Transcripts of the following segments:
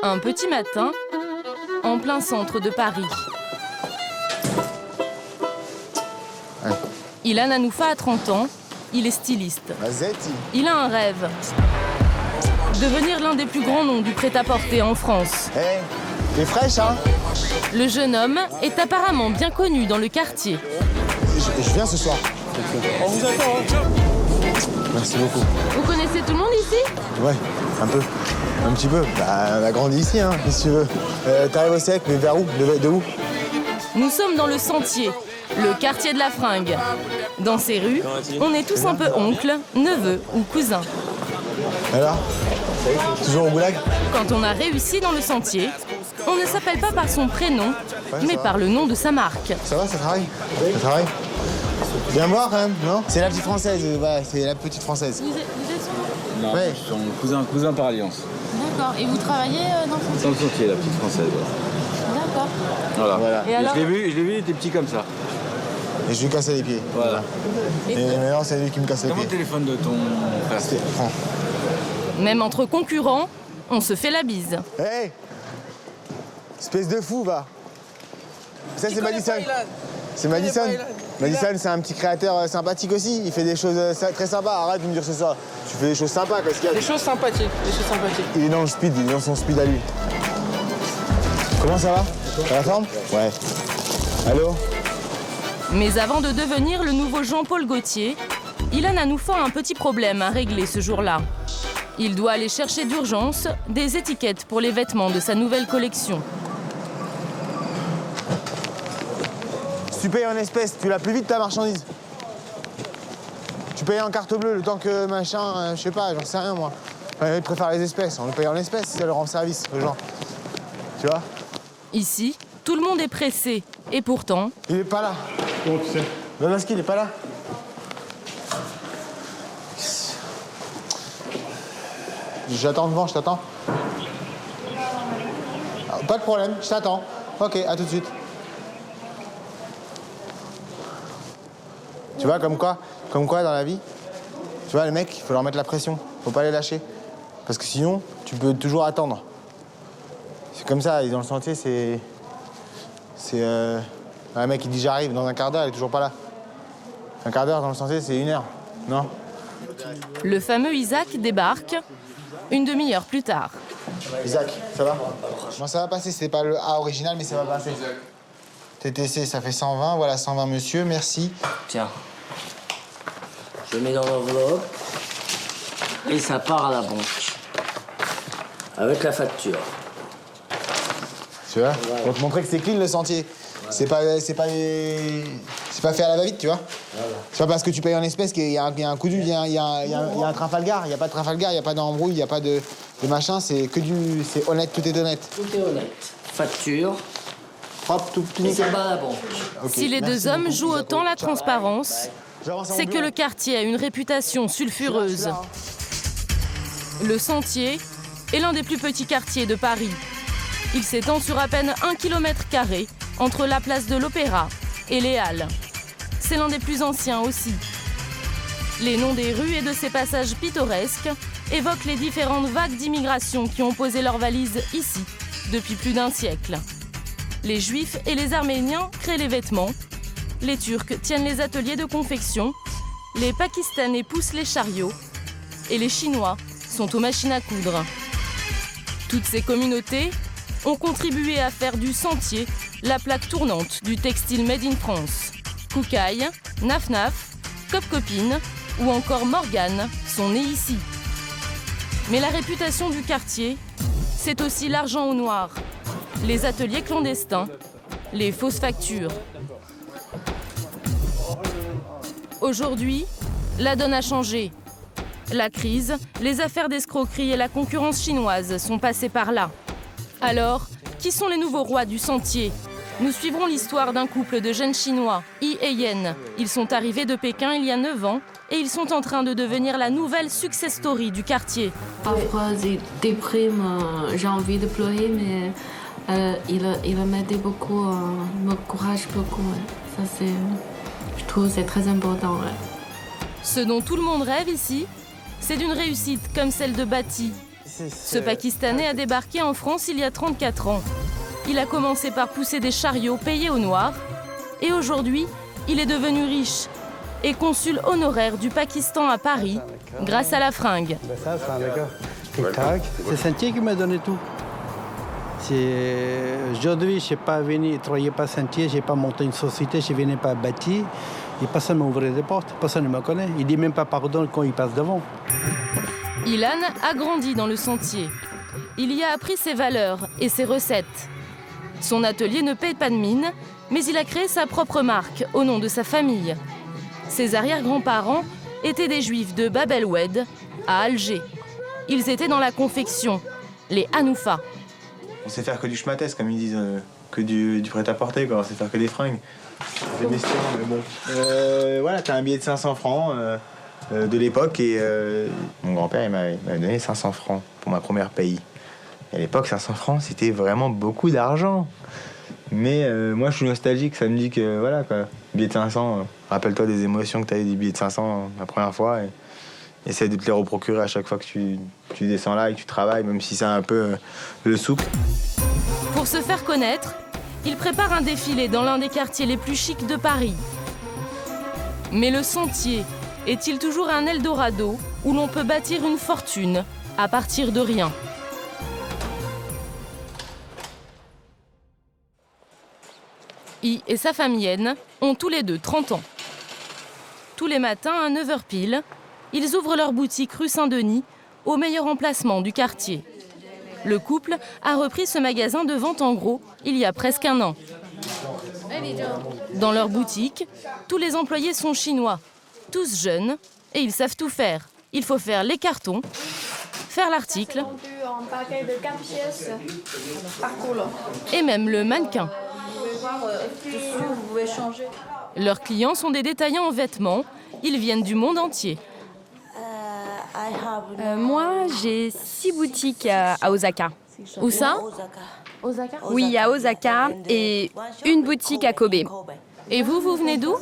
Un petit matin, en plein centre de Paris. Ilan Hanoufa a 30 ans, il est styliste. Il a un rêve. Devenir l'un des plus grands noms du prêt-à-porter en France. Hey, t'es fraîche, hein? Le jeune homme est apparemment bien connu dans le quartier. Je viens ce soir. On vous attend, hein? Merci beaucoup. Vous connaissez tout le monde ici? Ouais, un peu. Un petit peu. Bah, on a grandi ici, hein, si tu veux. T'arrives au sec, mais vers où? De où? Nous sommes dans le Sentier, le quartier de la fringue. Dans ces rues, on est tous un peu oncles, neveux ou cousins. Alors? Toujours au goulag? Quand on a réussi dans le Sentier, on ne s'appelle pas par son prénom, mais par le nom de sa marque. Ça va, ça travaille? Ça travaille? Viens voir quand même, non? C'est la petite française, voilà, c'est la petite française. Vous êtes son nom? Non, Ouais. son cousin par alliance. D'accord. Et vous travaillez dans le Sentier? Dans le Sentier, la petite française. D'accord. Voilà. Et alors? Je l'ai vu, il était petit comme ça. Et je lui cassais les pieds. Voilà. Et maintenant, c'est lui qui me casse les Comment le pieds. téléphone de ton frère? Prends. Même entre concurrents, on se fait la bise. Hey! Espèce de fou, va! Ça, c'est Madison. C'est Madison. Madison, c'est un petit créateur sympathique aussi. Il fait des choses très sympas. Arrête de me dire c'est ça. Tu fais des choses sympas, qu'est-ce qu'il y a? Des choses sympathiques, Il est dans le speed, il est dans son speed à lui. Comment ça va? Ça va forme? Ouais. Allô? Mais avant de devenir le nouveau Jean-Paul Gaultier, Ilan Hanoufa a un petit problème à régler ce jour-là. Il doit aller chercher d'urgence des étiquettes pour les vêtements de sa nouvelle collection. Si tu payes en espèces, tu l'as plus vite ta marchandise. Tu payes en carte bleue le temps que machin, je sais pas, j'en sais rien moi. Enfin, ils préfèrent les espèces, on le paye en espèces, ça leur rend service, aux gens. Tu vois? Ici, tout le monde est pressé. Et pourtant, Il est pas là. Comment tu sais? Ben parce qu'il est pas là. J'attends devant, je t'attends. Ah, pas de problème, je t'attends. Ok, à tout de suite. Tu vois, comme quoi dans la vie, tu vois, les mecs, il faut leur mettre la pression. Faut pas les lâcher. Parce que sinon, tu peux toujours attendre. C'est comme ça, dans le Sentier, un mec qui dit j'arrive, dans un quart d'heure, il est toujours pas là. Un quart d'heure dans le Sentier, c'est 1 heure, non? le fameux Isaac débarque une demi-heure plus tard. Isaac, ça va? Moi, ça va passer, c'est pas le A original, mais ça va passer. TTC, ça fait 120, voilà, 120 monsieur, merci. Tiens, je mets dans l'enveloppe et ça part à la banque avec la facture. Tu vois? Pour te montrer que c'est clean le Sentier. C'est pas fait à la va-vite, tu vois? Voilà. C'est pas parce que tu payes en espèces qu'il y a un coup dur, il y a un Trafalgar. Il n'y a pas de Trafalgar, il n'y a pas d'embrouille, il n'y a pas de machin, c'est honnête, tout est honnête. Tout est honnête. Facture Hop, tout et nickel. ça va à la banque. Okay, Si les merci deux hommes beaucoup, jouent Isaac. autant la transparence, J'avance à mon c'est que bureau. le quartier a une réputation sulfureuse. Je suis là, Le Sentier est l'un des plus petits quartiers de Paris. Il s'étend sur à peine 1 km² entre la place de l'Opéra et les Halles. C'est l'un des plus anciens aussi. Les noms des rues et de ses passages pittoresques évoquent les différentes vagues d'immigration qui ont posé leurs valises ici depuis plus d'1 siècle. Les Juifs et les Arméniens créent les vêtements, les Turcs tiennent les ateliers de confection, les Pakistanais poussent les chariots et les Chinois sont aux machines à coudre. Toutes ces communautés ont contribué à faire du Sentier la plaque tournante du textile made in France. Koukaï, Naf Naf, Cop Copine ou encore Morgane sont nés ici. Mais la réputation du quartier, c'est aussi l'argent au noir, les ateliers clandestins, les fausses factures. Aujourd'hui, la donne a changé. La crise, les affaires d'escroquerie et la concurrence chinoise sont passées par là. Alors, qui sont les nouveaux rois du Sentier? Nous suivrons l'histoire d'un couple de jeunes Chinois, Yi et Yen. Ils sont arrivés de Pékin il y a 9 ans et ils sont en train de devenir la nouvelle success story du quartier. Parfois, j'ai des primes, j'ai envie de pleurer, mais il m'aide beaucoup, m'encourage beaucoup. Ouais. Ça, je trouve que c'est très important. Ouais. Ce dont tout le monde rêve ici, c'est d'une réussite comme celle de Bati, Ce Pakistanais a débarqué en France il y a 34 ans. Il a commencé par pousser des chariots payés au noir et aujourd'hui, il est devenu riche et consul honoraire du Pakistan à Paris grâce à la fringue. Ça, d'accord. Tic-tac. C'est Sentier qui m'a donné tout. Aujourd'hui, je n'ai pas venu travailler par Sentier, je n'ai pas monté une société, je ne venais pas bâtir. Et personne ne m'a ouvert des portes, personne ne me connaît. Il ne dit même pas pardon quand il passe devant. Ilan a grandi dans le Sentier. Il y a appris ses valeurs et ses recettes. Son atelier ne paye pas de mine, mais il a créé sa propre marque au nom de sa famille. Ses arrière-grands-parents étaient des juifs de Bab el-Oued, à Alger. Ils étaient dans la confection, les Hanoufa. On sait faire que du schmattès, comme ils disent, que du prêt-à-porter, quoi. On sait faire que des fringues. Des bestiaux, mais bon. Voilà, t'as un billet de 500 francs de l'époque et mon grand-père il m'avait donné 500 francs pour ma première paye. Et à l'époque, 500 francs, c'était vraiment beaucoup d'argent. Mais moi, je suis nostalgique, ça me dit que voilà, quoi. Billet de 500, rappelle-toi des émotions que t'as eu des billets de 500 la première fois. Et essaie de te les reprocurer à chaque fois que tu descends là et que tu travailles, même si c'est un peu le souk. Pour se faire connaître, il prépare un défilé dans l'un des quartiers les plus chics de Paris. Mais le Sentier est-il toujours un Eldorado où l'on peut bâtir une fortune à partir de rien? I et sa femme Yen ont tous les deux 30 ans. Tous les matins, à 9h pile, ils ouvrent leur boutique rue Saint-Denis, au meilleur emplacement du quartier. Le couple a repris ce magasin de vente en gros il y a presque un an. Dans leur boutique, tous les employés sont chinois, tous jeunes, et ils savent tout faire. Il faut faire les cartons, faire l'article, et même le mannequin. Leurs clients sont des détaillants en vêtements, ils viennent du monde entier. Moi, j'ai 6 boutiques à Osaka. Où ça? Oui, à Osaka et une boutique à Kobe. Et vous venez d'où?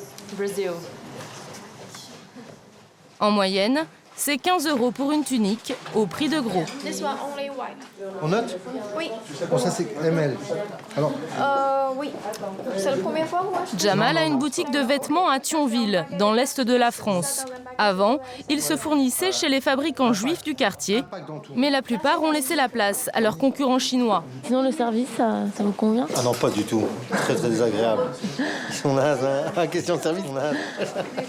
En moyenne, c'est 15 € pour une tunique, au prix de gros. On note? Oui. Bon, ça c'est ML. Alors, Oui. C'est la première fois, moi. Jamal a une boutique de vêtements à Thionville, dans l'est de la France. Avant, il se fournissait chez les fabricants juifs du quartier, mais la plupart ont laissé la place à leurs concurrents chinois. Sinon, le service, ça vous convient? ah non, pas du tout. Très très désagréable. Ils sont nazes, hein. Question de service, ils sont nazes.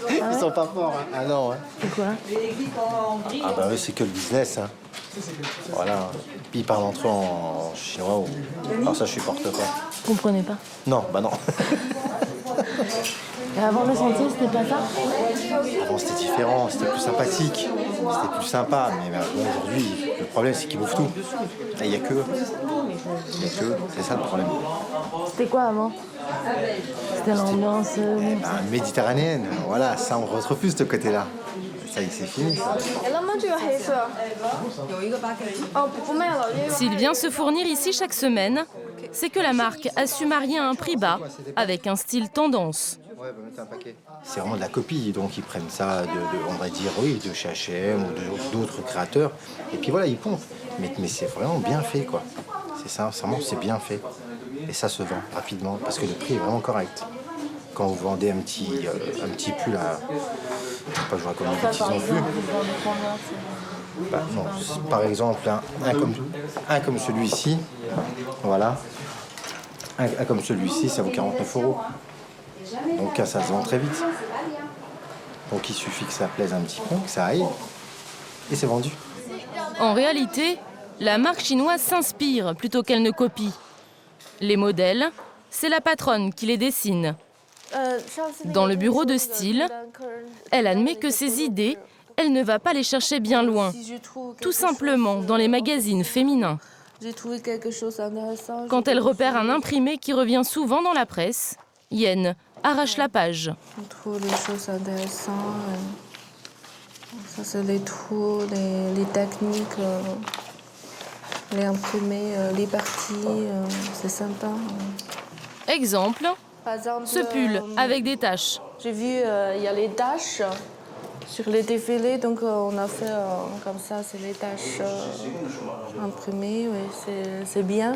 Ils sont pas forts, hein. Ah non, hein. C'est quoi? Ah bah eux, c'est que le business, hein. Voilà. Puis ils parlent entre eux en chinois. Alors ça, je supporte pas. Vous comprenez pas? Non, bah non. Et avant le Sentier, c'était pas ça? Avant, c'était différent, c'était plus sympathique, c'était plus sympa. Mais bon, aujourd'hui, le problème, c'est qu'ils bouffent tout. Il n'y a que eux. Il n'y a que eux. C'est ça le problème. C'était quoi avant? C'était l'ambiance Méditerranéenne, voilà, ça, on retrouve plus de ce côté-là. Ça y est, c'est fini, ça. S'il vient se fournir ici chaque semaine, c'est que la marque a su marier à un prix bas avec un style tendance. C'est vraiment de la copie, donc ils prennent ça on va dire, oui, de chez H&M ou d'autres créateurs. Et puis voilà, ils pompent. Mais c'est vraiment bien fait, quoi. C'est ça, vraiment, c'est bien fait. Et ça se vend rapidement, parce que le prix est vraiment correct. Quand vous vendez un petit pull à... Pas que je vois comme une bêtise non plus. Bah, non, par exemple, un comme celui-ci, voilà. Un comme celui-ci, ça vaut 49 €. Donc ça se vend très vite. Donc il suffit que ça plaise un petit peu, que ça aille, et c'est vendu. En réalité, la marque chinoise s'inspire plutôt qu'elle ne copie. Les modèles, c'est la patronne qui les dessine. Dans le bureau de style, elle admet que ses idées, elle ne va pas les chercher bien loin. Tout simplement dans les magazines féminins. Quand elle repère un imprimé qui revient souvent dans la presse, Yen arrache la page. Je trouve les choses intéressantes. Ça, c'est les trous, les techniques, les imprimés, les parties, c'est sympa. Exemple, Par exemple, ce pull avec des taches. J'ai vu, il y a les taches. Sur les défilés, donc on a fait comme ça, c'est les tâches imprimées, oui, c'est bien.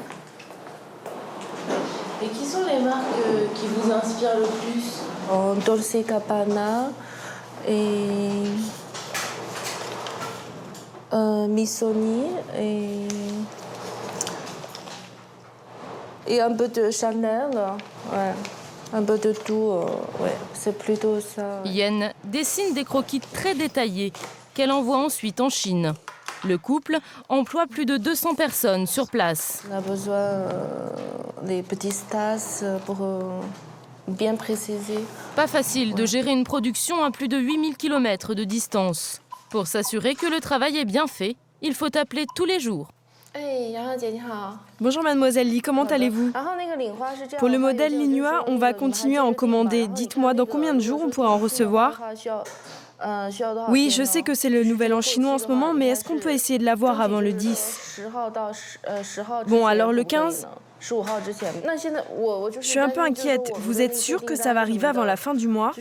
Et qui sont les marques qui vous inspirent le plus? Dolce & Gabbana et Missoni et un peu de Chanel, ouais. Un peu de tout, ouais, c'est plutôt ça. Yen dessine des croquis très détaillés qu'elle envoie ensuite en Chine. Le couple emploie plus de 200 personnes sur place. On a besoin des petites tasses pour bien préciser. Pas facile de gérer une production à plus de 8000 km de distance. Pour s'assurer que le travail est bien fait, il faut appeler tous les jours. Bonjour mademoiselle Li, comment allez-vous? Pour le modèle Linhua, on va continuer à en commander. Dites-moi, dans combien de jours on pourra en recevoir? Oui, je sais que c'est le nouvel an chinois en ce moment, mais est-ce qu'on peut essayer de l'avoir avant le 10? Bon, alors le 15? Je suis un peu inquiète. Vous êtes sûre que ça va arriver avant la fin du mois?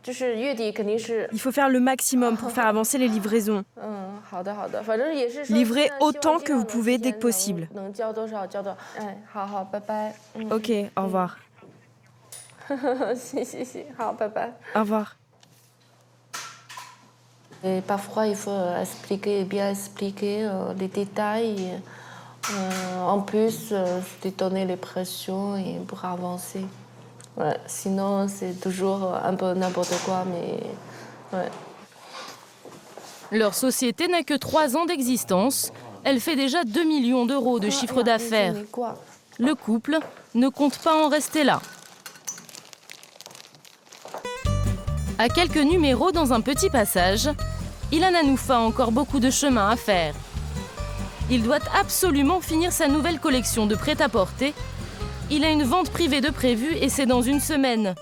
Il faut faire le maximum pour faire avancer les livraisons. Livrez autant que vous pouvez dès que possible. Ok, au revoir. Au revoir. Et parfois, il faut bien expliquer les détails. En plus, de donner les pressions et pour avancer. Ouais, sinon, c'est toujours un peu n'importe quoi, mais ouais. Leur société n'a que 3 ans d'existence. Elle fait déjà 2 millions d'euros de chiffre d'affaires. Le couple ne compte pas en rester là. À quelques numéros dans un petit passage, Ilan Hanoufa a encore beaucoup de chemin à faire. Il doit absolument finir sa nouvelle collection de prêt-à-porter. Il a une vente privée de prévue et c'est dans une semaine.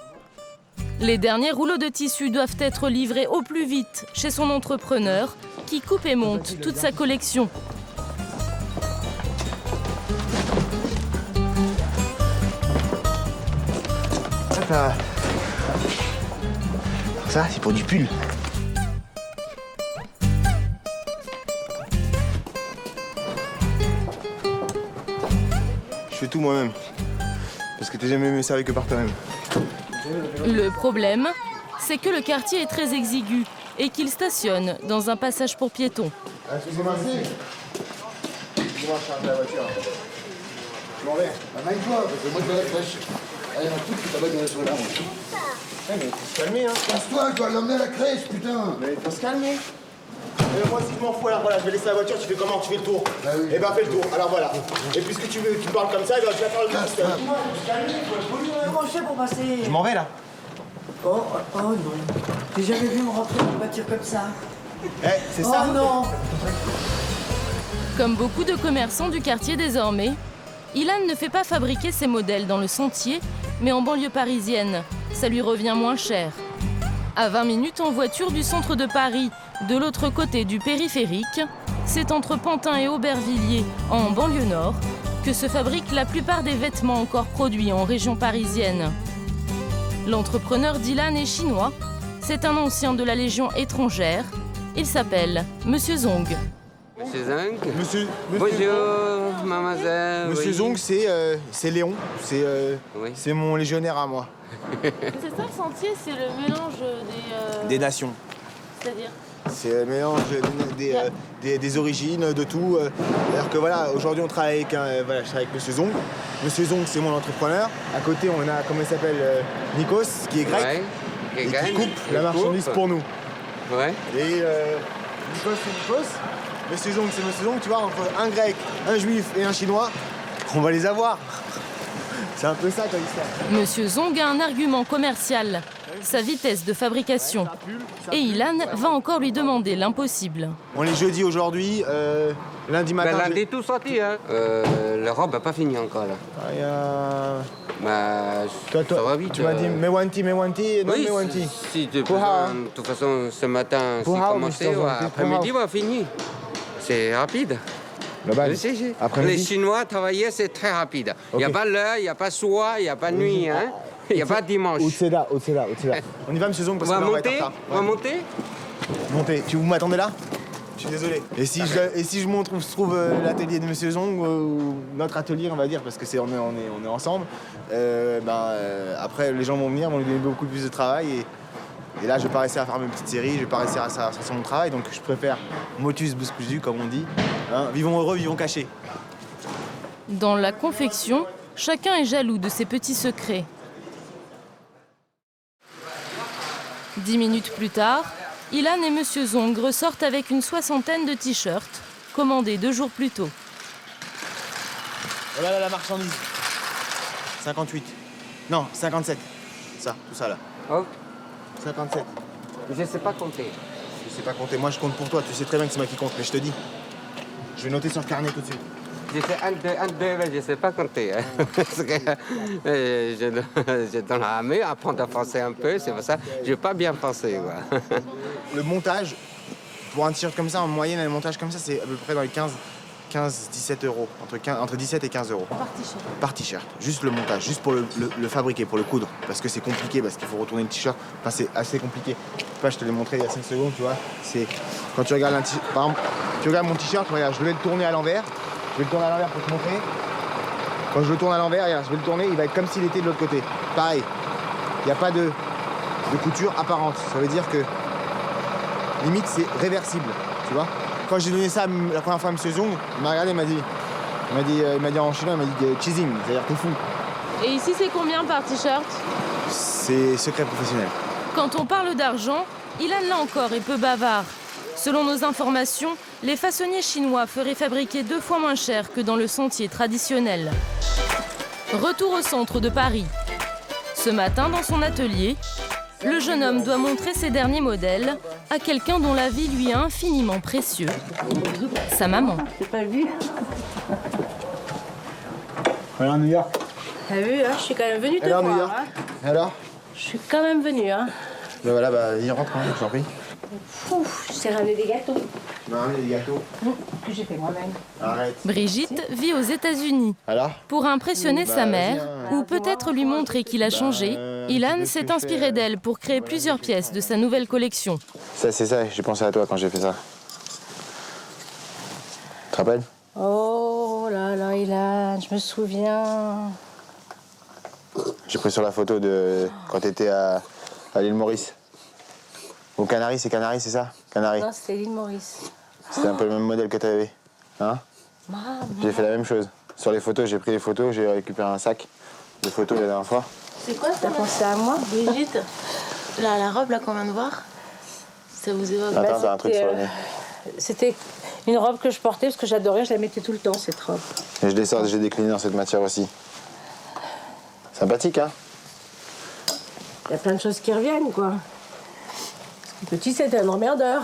Les derniers rouleaux de tissu doivent être livrés au plus vite chez son entrepreneur qui coupe et monte toute sa collection. Hop là. Ça, c'est pour du pull. Je fais tout moi-même. Parce que t'es jamais mieux servi que par toi-même. Le problème, c'est que le quartier est très exigu et qu'il stationne dans un passage pour piétons. Excusez-moi, excusez-moi, je charge la voiture. Je m'en vais. Amène-toi, parce que moi je vais la fraîche. Allez, on tout ta bague dans la sur l'arbre. Mais il faut se calmer, hein. Casse-toi, tu vas l'emmener à la crèche, putain. Mais il faut se calmer. Moi, si je m'en fous, alors voilà, je vais laisser la voiture, tu fais comment? Tu fais le tour. Bah oui. Eh ben, fais le tour, alors voilà. Et puisque tu me parles comme ça, eh ben, tu vas faire le tour. Moi, je suis calmé, comment je fais pour passer? Je m'en vais, là. Oh non. T'as jamais vu me rentrer dans une voiture comme ça? Eh, c'est ça? Oh non. Comme beaucoup de commerçants du quartier désormais, Ilan ne fait pas fabriquer ses modèles dans le sentier, mais en banlieue parisienne. Ça lui revient moins cher. À 20 minutes en voiture du centre de Paris, de l'autre côté du périphérique, c'est entre Pantin et Aubervilliers, en banlieue nord, que se fabriquent la plupart des vêtements encore produits en région parisienne. L'entrepreneur d'Ilan est chinois. C'est un ancien de la Légion étrangère. Il s'appelle Monsieur Zong. Monsieur Zong. Monsieur. Bonjour, mademoiselle. Monsieur Zong, c'est Léon. C'est mon légionnaire à moi. C'est ça le sentier, c'est le mélange des nations. C'est-à-dire? C'est le mélange des origines, de tout. Alors que voilà, aujourd'hui on travaille avec je travaille avec Monsieur Zong. Monsieur Zong, c'est mon entrepreneur. À côté, on a, comment il s'appelle, Nikos, qui est grec, ouais, et qui coupe la marchandise pour nous. Ouais. Et Nikos, c'est Nikos. Monsieur Zong, c'est Monsieur Zong. Tu vois, entre un grec, un juif et un chinois, on va les avoir. C'est un peu ça, comme histoire. Monsieur Zong a un argument commercial, sa vitesse de fabrication. Et Ilan va encore lui demander l'impossible. On est jeudi aujourd'hui, lundi matin... Ben, lundi tout sorti, hein. La robe n'a pas fini encore, là. Toi, ça va vite. Tu m'as dit Mewanti, non oui, Mewanti. Si, de toute façon, ce matin, c'est commencé, après-midi, on va finir. C'est rapide. Les Chinois travaillaient, c'est très rapide. Il n'y a pas l'heure, il n'y a pas soir, il n'y a pas nuit, hein. Il n'y a pas dimanche. On y va, Monsieur Zong, parce qu'on va être en retard. On va monter? Montez. Vous m'attendez là? Je suis désolé. Et si je trouve l'atelier de Monsieur Zong, ou notre atelier, on va dire, parce que on est ensemble, après les gens vont venir, vont lui donner beaucoup plus de travail. Et là, je vais pas réussir à faire mes petites séries, je vais pas réussir à faire mon travail, donc je préfère motus bouscusu, comme on dit. Hein, vivons heureux, vivons cachés. Dans la confection, chacun est jaloux de ses petits secrets. 10 minutes plus tard, Ilan et Monsieur Zong ressortent avec une 60aine de t-shirts, commandés 2 jours plus tôt. Voilà la marchandise. 58. Non, 57. Ça, tout ça là. Oh. 57. Je sais pas compter. Je sais pas compter. Moi, je compte pour toi. Tu sais très bien que c'est moi qui compte, mais je te dis. Je vais noter sur le carnet tout de suite. J'ai fait 1, 2, 1, 2, mais je sais pas compter. Hein. Parce que je dans l'armée, apprendre à penser un peu, c'est pour ça que je n'ai pas bien pensé. Quoi. Le montage, pour un t-shirt comme ça, en moyenne, un montage comme ça, c'est à peu près dans les 15-17 euros. Entre 17 et 15 euros. Par t-shirt. Par t-shirt. Juste le montage, juste pour le fabriquer, pour le coudre. Parce que c'est compliqué, parce qu'il faut retourner le t-shirt. Enfin, c'est assez compliqué. Je te l'ai montré il y a 5 secondes, tu vois. C'est quand tu regardes un t-shirt. Par exemple, tu regardes mon t-shirt, regarde, je vais le tourner à l'envers. Je vais le tourner à l'envers pour te montrer. Quand je le tourne à l'envers, regarde, je vais le tourner, il va être comme s'il était de l'autre côté. Pareil. Il n'y a pas de couture apparente. Ça veut dire que limite c'est réversible, tu vois. Quand j'ai donné ça la première fois à Monsieur Zong, il m'a regardé, il m'a dit en chinois, il m'a dit cheesing, c'est-à-dire t'es fou. Et ici, c'est combien par t-shirt? C'est secret professionnel. Quand on parle d'argent, Ilan, là encore, est peu bavard. Selon nos informations, les façonniers chinois feraient fabriquer 2 fois moins cher que dans le sentier traditionnel. Retour au centre de Paris. Ce matin, dans son atelier, le jeune homme doit montrer ses derniers modèles à quelqu'un dont la vie lui est infiniment précieux. Sa maman. C'est pas vu. Voilà à New York. T'as vu, hein, je suis quand même venue te Alors, voir. New York. Hein. Alors Je suis quand même venue. Hein. Ben voilà, il rentre, hein, je t'en prie. Ouf, je t'ai ramené des gâteaux. Tu m'as ramené des gâteaux Que j'ai fait moi-même. Arrête. Brigitte vit aux États-Unis. Alors Pour impressionner sa mère, ou peut-être lui montrer qu'il a changé, Ilan s'est inspiré d'elle pour créer plusieurs pièces de sa nouvelle collection. Ça, c'est ça, j'ai pensé à toi quand j'ai fait ça. Tu te rappelles? Oh là là, Ilan, je me souviens. J'ai pris sur la photo de quand t'étais à l'île Maurice. Au Canaries, c'est Canaries, c'est ça? Canaries. Non, c'était l'île Maurice. C'était un peu le même modèle que t'avais. Hein? J'ai fait la même chose. Sur les photos, j'ai pris les photos, j'ai récupéré un sac de photos la dernière fois. C'est quoi ça? T'as pensé à moi, Brigitte? La robe là qu'on vient de voir, ça vous évoque? Attends, t'as un truc sur le nez. C'était une robe que je portais parce que j'adorais, je la mettais tout le temps, cette robe. Et j'ai décliné dans cette matière aussi. Sympathique, hein? Il y a plein de choses qui reviennent, quoi. Petit, c'était un emmerdeur.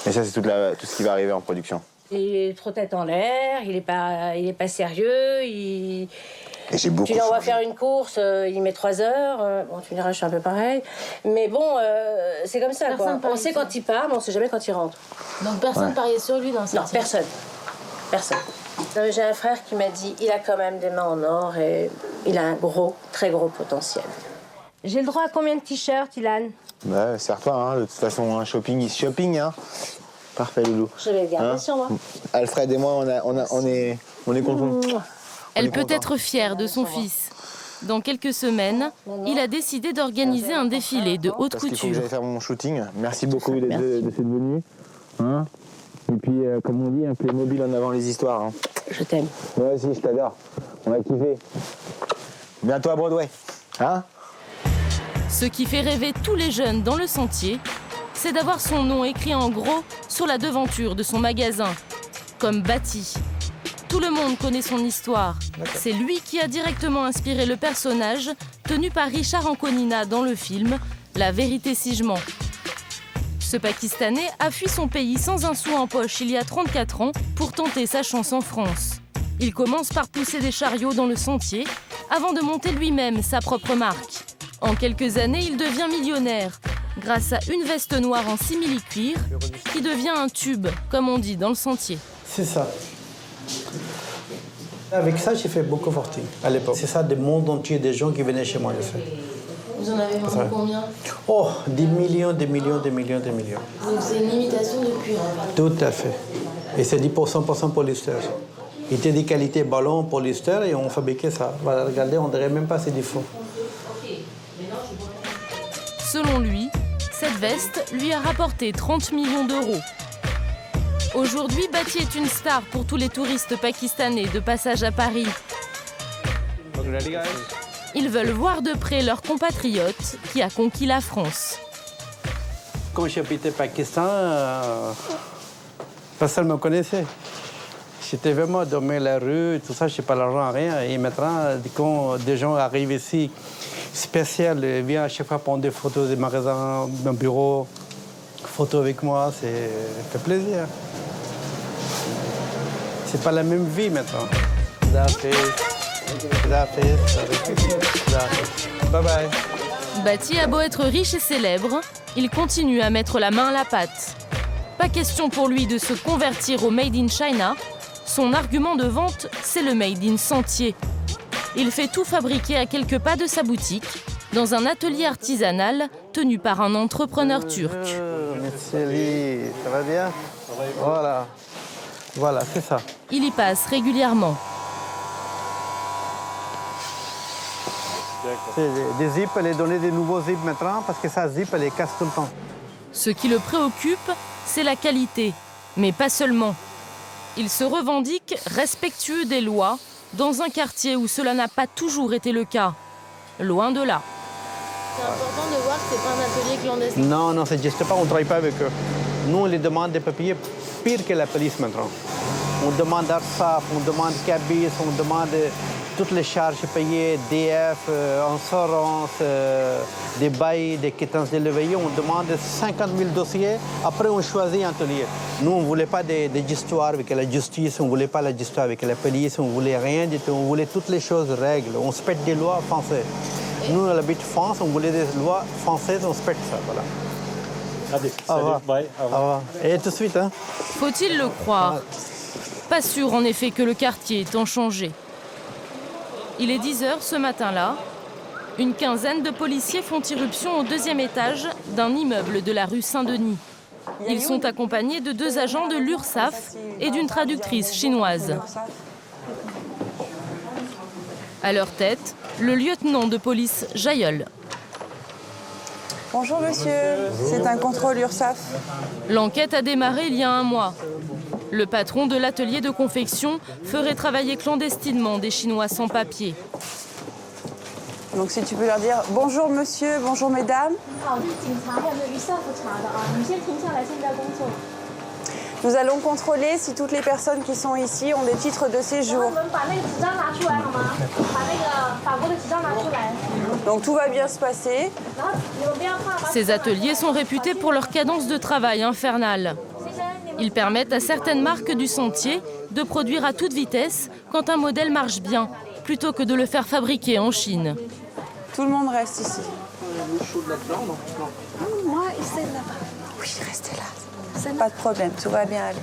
Et ça, c'est tout ce qui va arriver en production. Il est trop tête en l'air, il est pas sérieux, Et j'ai beaucoup tu l'envoies changé. faire une course, il met 3 heures. Bon, tu diras, je suis un peu pareil. Mais bon, c'est comme ça, quoi. On sait quand il part, mais on sait jamais quand il rentre. Donc personne pariait sur lui dans cette Non, personne. Personne. J'ai un frère qui m'a dit, il a quand même des mains en or et il a un très gros potentiel. J'ai le droit à combien de t-shirts, Ilan? Bah, serre-toi, hein. De toute façon, un shopping is shopping, hein. Parfait, Loulou. Je vais le garder sur moi. Alfred et moi, on est contents. Elle peut être fière de son fils. Dans quelques semaines, il a décidé d'organiser un défilé de haute Parce qu'il faut que couture. j'aille faire mon shooting. Merci beaucoup d'être venu. Hein, et puis, comme on dit, un Playmobil en avant les histoires. Hein. Je t'aime. Moi aussi, je t'adore. On va kiffer. Bientôt à Broadway. Hein? Ce qui fait rêver tous les jeunes dans le sentier, c'est d'avoir son nom écrit en gros sur la devanture de son magasin, comme Bati. Tout le monde connaît son histoire. C'est lui qui a directement inspiré le personnage tenu par Richard Anconina dans le film La vérité si je mens. Ce Pakistanais a fui son pays sans un sou en poche il y a 34 ans pour tenter sa chance en France. Il commence par pousser des chariots dans le sentier avant de monter lui-même sa propre marque. En quelques années, il devient millionnaire grâce à une veste noire en simili-cuir qui devient un tube, comme on dit dans le sentier. C'est ça. Avec ça, j'ai fait beaucoup fortune à l'époque. C'est ça, du monde entier, des gens qui venaient chez moi, je sais. Vous en avez vendu combien? Oh, des millions, des millions, des millions, des millions. Donc c'est une imitation de cuir en fait. Tout à fait. Et c'est 10% polyester. Il était des qualités ballon, polyester et on fabriquait ça. Voilà, regardez, on ne dirait même pas ses défauts. Selon lui, cette veste lui a rapporté 30 millions d'euros. Aujourd'hui, Bati est une star pour tous les touristes pakistanais de passage à Paris. Ils veulent voir de près leur compatriote qui a conquis la France. Quand j'habitais au Pakistan, personne ne me connaissait. J'étais vraiment dans la rue, tout ça, je n'ai pas l'argent, rien. Et maintenant, quand des gens arrivent ici, spécial, ils viennent à chaque fois prendre des photos des magasins, d'un bureau, photos avec moi, ça fait plaisir. C'est pas la même vie maintenant. Bye bye. Bati a beau être riche et célèbre, il continue à mettre la main à la pâte. Pas question pour lui de se convertir au Made in China. Son argument de vente, c'est le Made in Sentier. Il fait tout fabriquer à quelques pas de sa boutique, dans un atelier artisanal tenu par un entrepreneur turc. Merci, ça va bien? Voilà. Voilà, c'est ça. Il y passe régulièrement. Des zips, elle donner des nouveaux zips maintenant parce que ça zip, elle les casse tout le temps. Ce qui le préoccupe, c'est la qualité, mais pas seulement. Il se revendique respectueux des lois dans un quartier où cela n'a pas toujours été le cas. Loin de là. C'est important de voir que c'est pas un atelier clandestin. Non, non, ça n'existe pas, on ne travaille pas avec eux. Nous, on les demande des papiers pire que la police maintenant. On demande ARSAF, on demande CABIS, on demande toutes les charges payées, DF, assurance, des bails, des quittances de l'éveillé. On demande 50 000 dossiers. Après, on choisit un atelier. Nous, on ne voulait pas des histoires avec la justice, on ne voulait pas la histoire avec la police, on ne voulait rien du tout. On voulait toutes les choses règles. On se pète des lois françaises. Nous, on habite en France, on voulait des lois françaises, on se pète ça. Voilà. Allez, salut, bye, au revoir. Et tout de suite, hein. Faut-il le croire? Pas sûr, en effet, que le quartier ait tant changé. Il est 10h ce matin-là. Une quinzaine de policiers font irruption au 2e étage d'un immeuble de la rue Saint-Denis. Ils sont accompagnés de 2 agents de l'URSSAF et d'une traductrice chinoise. À leur tête, le lieutenant de police Jayeul. Bonjour monsieur, c'est un contrôle URSSAF. L'enquête a démarré il y a 1 mois. Le patron de l'atelier de confection ferait travailler clandestinement des Chinois sans papier. Donc si tu peux leur dire bonjour monsieur, bonjour mesdames. Nous allons contrôler si toutes les personnes qui sont ici ont des titres de séjour. Donc tout va bien se passer. Ces ateliers sont réputés pour leur cadence de travail infernale. Ils permettent à certaines marques du sentier de produire à toute vitesse quand un modèle marche bien, plutôt que de le faire fabriquer en Chine. Tout le monde reste ici. Moi, c'est là-bas. Oui, restez là. Pas de problème, tout va bien aller.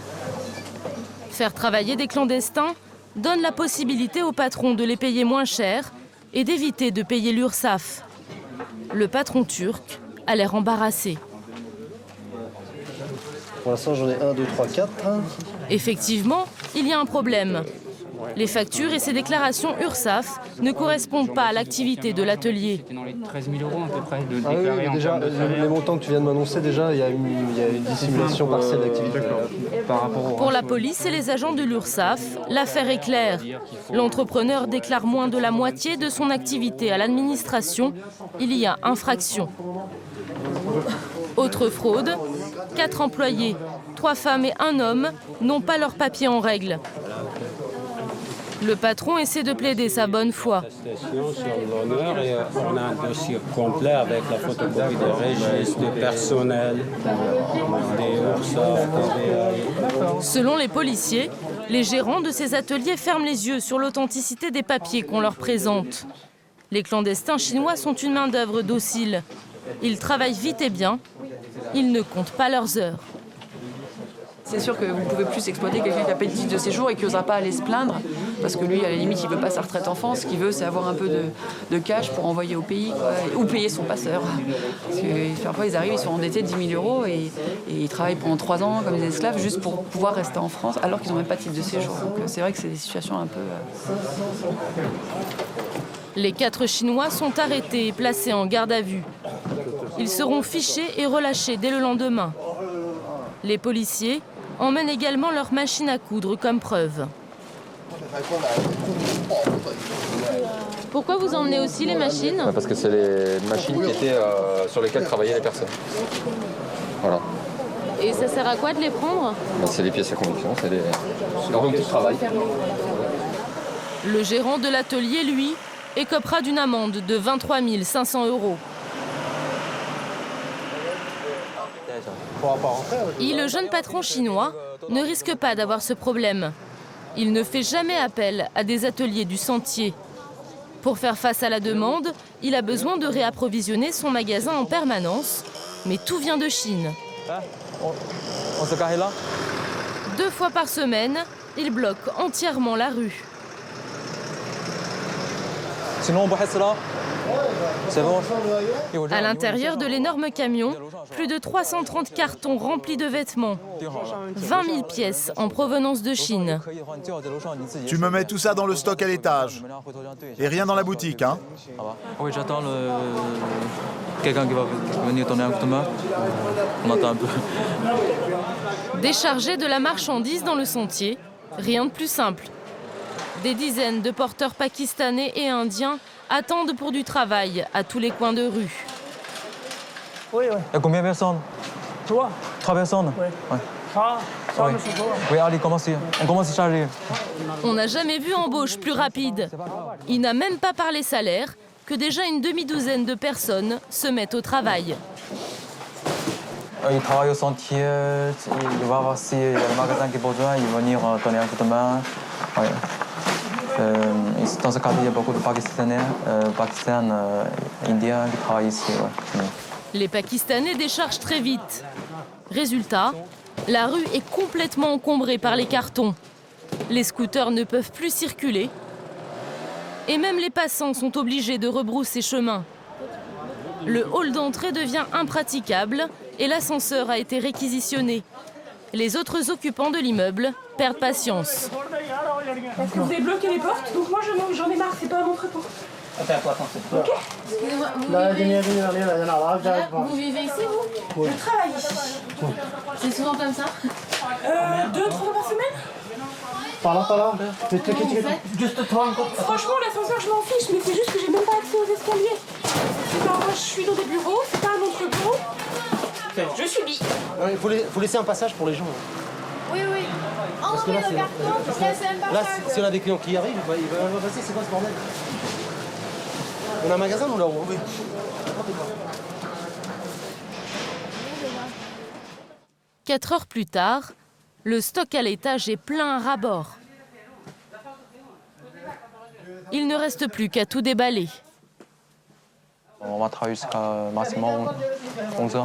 Faire travailler des clandestins donne la possibilité aux patrons de les payer moins cher et d'éviter de payer l'URSSAF. Le patron turc a l'air embarrassé. Pour l'instant, j'en ai 1, 2, 3, 4. Effectivement, il y a un problème. Les factures et ces déclarations URSSAF ne correspondent pas à l'activité de l'atelier. Dans les 13 000 € à peu près de déclarés. Oui, déjà, les montants que tu viens de m'annoncer, déjà, il y a une dissimulation partielle d'activité. Pour la police et les agents de l'URSSAF, l'affaire est claire. L'entrepreneur déclare moins de la moitié de son activité à l'administration. Il y a infraction. Autre fraude, 4 employés, 3 femmes et 1 homme n'ont pas leurs papiers en règle. Le patron essaie de plaider sa bonne foi. Sur l'honneur et on a un dossier complet avec la photocopie des registres, du personnel, des URSSAF, TVA. Selon les policiers, les gérants de ces ateliers ferment les yeux sur l'authenticité des papiers qu'on leur présente. Les clandestins chinois sont une main-d'œuvre docile. Ils travaillent vite et bien. Ils ne comptent pas leurs heures. C'est sûr que vous pouvez plus exploiter quelqu'un qui a pas de titre de séjour et qui n'osera pas aller se plaindre, parce que lui, à la limite, il veut pas sa retraite enfant. Ce qu'il veut, c'est avoir un peu de cash pour envoyer au pays, quoi, ou payer son passeur. Parce que parfois, ils arrivent, ils sont endettés de 10 000 € et ils travaillent pendant 3 ans comme des esclaves juste pour pouvoir rester en France, alors qu'ils n'ont même pas de titre de séjour. Donc c'est vrai que c'est des situations un peu... Les 4 Chinois sont arrêtés et placés en garde à vue. Ils seront fichés et relâchés dès le lendemain. Les policiers emmènent également leur machine à coudre comme preuve. Pourquoi vous emmenez aussi les machines ? Parce que c'est les machines qui étaient sur lesquelles travaillaient les personnes. Voilà. Et ça sert à quoi de les prendre ? C'est les pièces à conviction, c'est leur outil de travail. Le gérant de l'atelier, lui, écopera d'une amende de 23 500 €. Et le jeune patron chinois ne risque pas d'avoir ce problème. Il ne fait jamais appel à des ateliers du sentier. Pour faire face à la demande, il a besoin de réapprovisionner son magasin en permanence. Mais tout vient de Chine. On se carre là ? 2 fois par semaine, il bloque entièrement la rue. Sinon, on reste là. C'est bon. À l'intérieur de l'énorme camion, plus de 330 cartons remplis de vêtements. 20 000 pièces en provenance de Chine. Tu me mets tout ça dans le stock à l'étage. Et rien dans la boutique, hein ? Oui, j'attends quelqu'un qui va venir donner un coup de main. On attend un peu. Décharger de la marchandise dans le sentier, rien de plus simple. Des dizaines de porteurs pakistanais et indiens attendent pour du travail à tous les coins de rue. Oui. Il y a combien de personnes ? 3 personnes ? Oui. Oui, allez, commencez. On commence à charger. On n'a jamais vu embauche plus rapide. Il n'a même pas parlé salaire que déjà une demi-douzaine de personnes se mettent au travail. Il travaille au sentier, il va voir s'il y a le magasin qui a besoin, il va venir donner un coup de main. Oui. Dans ce cas, il y a beaucoup de Pakistanais, Indiens qui travaillent ici. Ouais. Les Pakistanais déchargent très vite. Résultat, la rue est complètement encombrée par les cartons. Les scooters ne peuvent plus circuler. Et même les passants sont obligés de rebrousser chemin. Le hall d'entrée devient impraticable et l'ascenseur a été réquisitionné. Les autres occupants de l'immeuble perdent patience. Parce que vous avez bloqué les portes, donc moi j'en ai marre, c'est pas à mon entrepôt. Ok. Excusez-moi, vous vivez ici, vous ? Je travaille ici. C'est souvent comme ça ? 2-3 fois par semaine. Franchement, l'ascenseur, je m'en fiche, mais c'est juste que j'ai même pas accès aux escaliers. Alors, moi, je suis dans des bureaux, c'est pas un entrepôt. Je subis. Il faut laisser un passage pour les gens. Oui. Enlevez le carton, laissez un passage. Là, si on a des clients qui arrivent, il va passer, c'est quoi ce bordel ? On a un magasin, nous, là-haut. Oui. 4 heures plus tard, le stock à l'étage est plein à ras-bord. Il ne reste plus qu'à tout déballer. On va travailler jusqu'à maximum 11 h,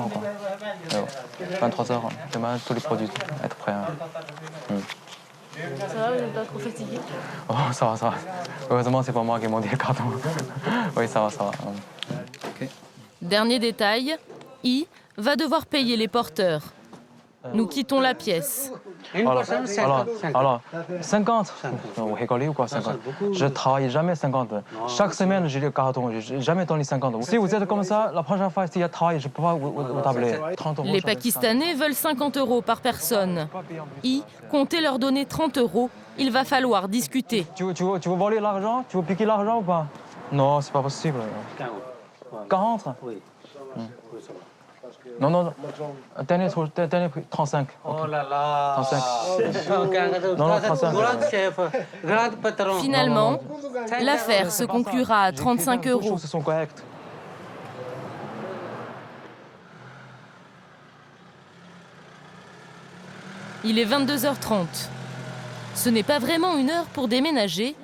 23 h. Demain, tous les produits être prêts. Ça va, vous n'êtes pas trop fatigué ? Oh, ça va. Heureusement, c'est pas moi qui ai monté le carton. Oui, ça va. Okay. Dernier détail, I va devoir payer les porteurs. Nous quittons la pièce. Alors, 50. Vous rigolez ou quoi, 50 ? Je travaille jamais 50. Chaque semaine, j'ai le carton. Je n'ai jamais donné 50. Si vous êtes comme ça, la prochaine fois, s'il y a travail, je ne peux pas vous tabler. 30 €. Les Pakistanais veulent 50 € par personne. I comptait leur donner 30 €. Il va falloir discuter. Tu veux voler l'argent ? Tu veux piquer l'argent ou pas ? Non, c'est pas possible. 40 ? Oui. Non. Dernier prix, 35. Okay. Oh là là. 35. Non, 35. Finalement, l'affaire se conclura à 35 €. Ce sont corrects. Il est 22h30. Ce n'est pas vraiment une heure pour déménager.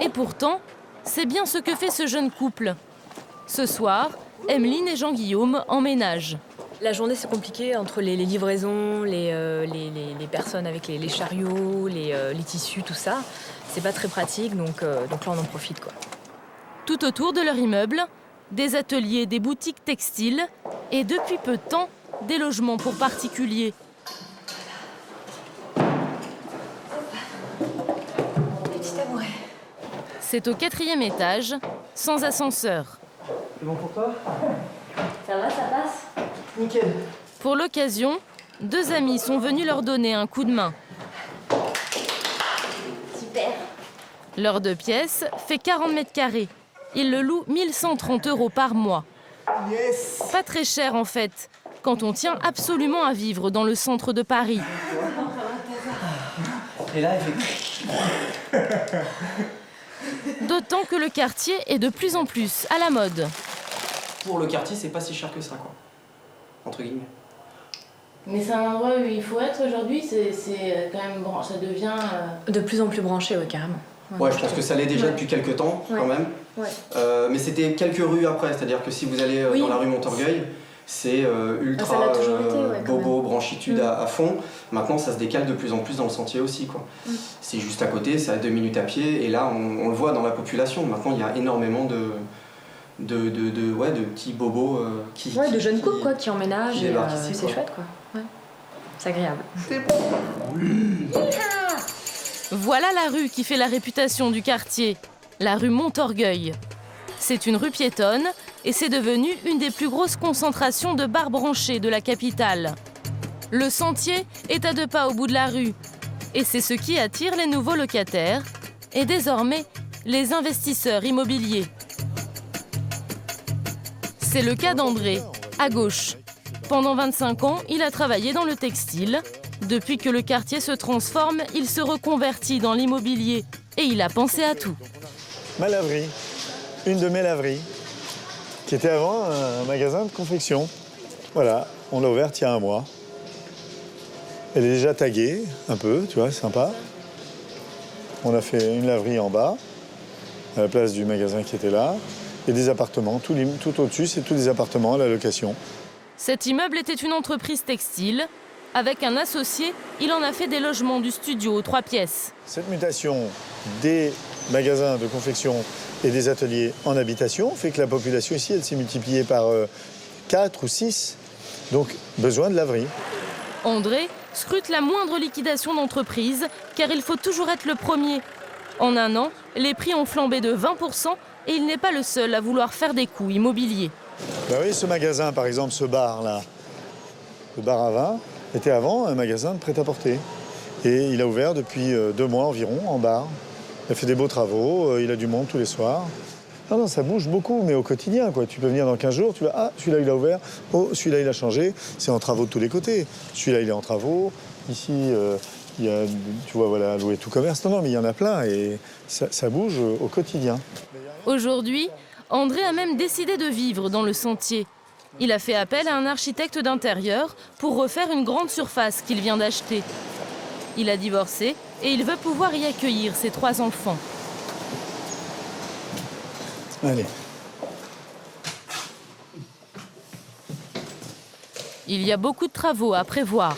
Et pourtant, c'est bien ce que fait ce jeune couple. Ce soir, Emeline et Jean-Guillaume emménagent. La journée, c'est compliqué entre les livraisons, les personnes avec les chariots, les tissus, tout ça. C'est pas très pratique, donc là, on en profite, quoi. Tout autour de leur immeuble, des ateliers, des boutiques textiles et depuis peu de temps, des logements pour particuliers. C'est au 4e étage, sans ascenseur. C'est bon pour toi? Ça va, ça passe? Nickel. Pour l'occasion, 2 amis sont venus leur donner un coup de main. Super. Leur 2 pièces fait 40 mètres carrés. Ils le louent 1 130 € par mois. Yes. Pas très cher en fait, quand on tient absolument à vivre dans le centre de Paris. Et là, il fait... D'autant que le quartier est de plus en plus à la mode. Pour le quartier, c'est pas si cher que ça, quoi. Entre guillemets. Mais c'est un endroit où il faut être aujourd'hui, c'est quand même ça devient... De plus en plus branché, oui, carrément. Ouais, je pense que ça l'est déjà depuis quelques temps, quand même. Ouais. Mais c'était quelques rues après, c'est-à-dire que si vous allez dans la rue Montorgueil, c'est ultra bobo, branchitude à fond. Maintenant, ça se décale de plus en plus dans le sentier aussi, quoi. C'est juste à côté, c'est à 2 minutes à pied, et là, on le voit dans la population. Maintenant, il y a énormément de petits bobos de jeunes couples, quoi, qui emménagent, et c'est chouette, quoi. Ouais. C'est agréable. Voilà la rue qui fait la réputation du quartier, la rue Montorgueil. C'est une rue piétonne et c'est devenu une des plus grosses concentrations de bars branchés de la capitale. Le sentier est à 2 pas au bout de la rue et c'est ce qui attire les nouveaux locataires et désormais les investisseurs immobiliers. C'est le cas d'André, à gauche. Pendant 25 ans, il a travaillé dans le textile. Depuis que le quartier se transforme, il se reconvertit dans l'immobilier et il a pensé à tout. Ma laverie, une de mes laveries, qui était avant un magasin de confection. Voilà, on l'a ouverte il y a 1 mois. Elle est déjà taguée, un peu, tu vois, c'est sympa. On a fait une laverie en bas, à la place du magasin qui était là, et des appartements. Tout au-dessus, c'est tous des appartements à la location. Cet immeuble était une entreprise textile. Avec un associé, il en a fait des logements du studio aux 3 pièces. Cette mutation des magasins de confection et des ateliers en habitation fait que la population ici, elle s'est multipliée par 4 ou 6. Donc, besoin de laverie. André scrute la moindre liquidation d'entreprise, car il faut toujours être le premier. En 1 an, les prix ont flambé de 20% et il n'est pas le seul à vouloir faire des coups immobiliers. Ben oui, ce magasin, par exemple, ce bar-là, le bar à vin, était avant un magasin de prêt-à-porter. Et il a ouvert depuis 2 mois environ, en bar. Il a fait des beaux travaux, il a du monde tous les soirs. Non, ça bouge beaucoup, mais au quotidien, quoi. Tu peux venir dans 15 jours, tu vas, ah, celui-là, il a ouvert, oh, celui-là, il a changé. C'est en travaux de tous les côtés. Celui-là, il est en travaux. Ici, il y a, tu vois, voilà, louer tout commerce. Non, mais il y en a plein et ça bouge au quotidien. Aujourd'hui, André a même décidé de vivre dans le sentier. Il a fait appel à un architecte d'intérieur pour refaire une grande surface qu'il vient d'acheter. Il a divorcé et il veut pouvoir y accueillir ses 3 enfants. Allez. Il y a beaucoup de travaux à prévoir.